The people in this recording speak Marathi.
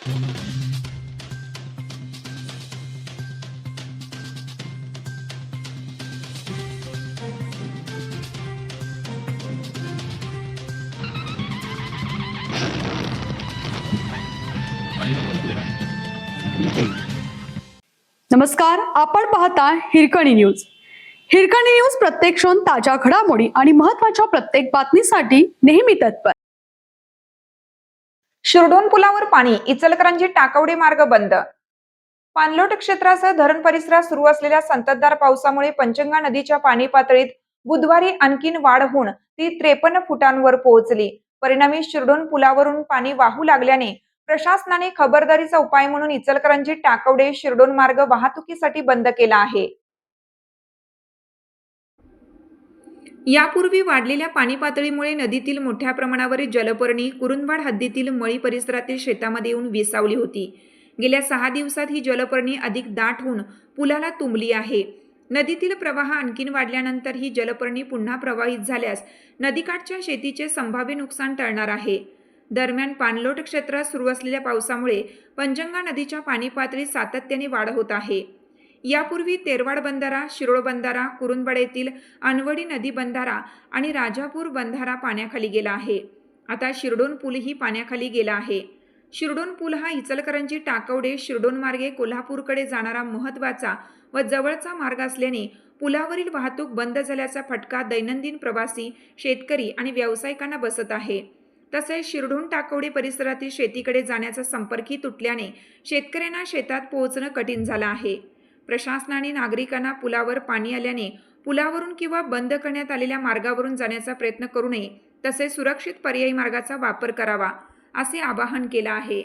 नमस्कार, आपण पाहता हिरकणी न्यूज. हिरकणी न्यूज प्रत्येक क्षण ताज्या घडामोडी आणि महत्त्वाच्या प्रत्येक बातमीसाठी नेहमी तत्पर. शिरडोन पुलावर पाणी, इचलकरंजी टाकवडे मार्ग बंद. पाणलोट क्षेत्रासह धरण परिसरात सुरू असलेल्या संततधार पावसामुळे पंचगंगा नदीच्या पाणी पातळीत बुधवारी आणखीन वाढ होऊन ती 53 फुटांवर पोहोचली. परिणामी शिरडोन पुलावरून पाणी वाहू लागल्याने प्रशासनाने खबरदारीचा उपाय म्हणून इचलकरंजी टाकवडे शिरडोन मार्ग वाहतुकीसाठी बंद केला आहे. यापूर्वी वाढलेल्या पाणी पातळीमुळे नदीतील मोठ्या प्रमाणावर जलपर्णी कुरुंदवाड हद्दीतील मळी परिसरातील शेतामध्ये येऊन विसावली होती. गेल्या 6 दिवसात ही जलपर्णी अधिक दाट होऊन पुलाला तुंबली आहे. नदीतील प्रवाह आणखीन वाढल्यानंतर ही जलपर्णी पुन्हा प्रवाहित झाल्यास नदीकाठच्या शेतीचे संभाव्य नुकसान टळणार आहे. दरम्यान पाणलोट क्षेत्रात सुरू असलेल्या पावसामुळे पंचगंगा नदीच्या पाणी पातळीत सातत्याने वाढ होत आहे. यापूर्वी तेरवाड बंधारा, शिरोळ बंधारा, कुरुंदवाड येथील अनवडी नदी बंधारा आणि राजापूर बंधारा पाण्याखाली गेला आहे. आता शिरडोन पूलही पाण्याखाली गेला आहे. शिरडोन पूल हा इचलकरंजी टाकवडे शिरडोन मार्गे कोल्हापूरकडे जाणारा महत्त्वाचा व जवळचा मार्ग असल्याने पुलावरील वाहतूक बंद झाल्याचा फटका दैनंदिन प्रवासी, शेतकरी आणि व्यावसायिकांना बसत आहे. तसेच शिरडोन टाकवडे परिसरातील शेतीकडे जाण्याचा संपर्कही तुटल्याने शेतकऱ्यांना शेतात पोहोचणं कठीण झालं आहे. प्रशासनाने नागरिकांना पुलावर पाणी आल्याने पुलावरून किंवा बंद करण्यात आलेल्या मार्गावरून जाण्याचा प्रयत्न करू नये, तसेच सुरक्षित पर्यायी मार्गाचा वापर करावा, असे आवाहन केलं आहे.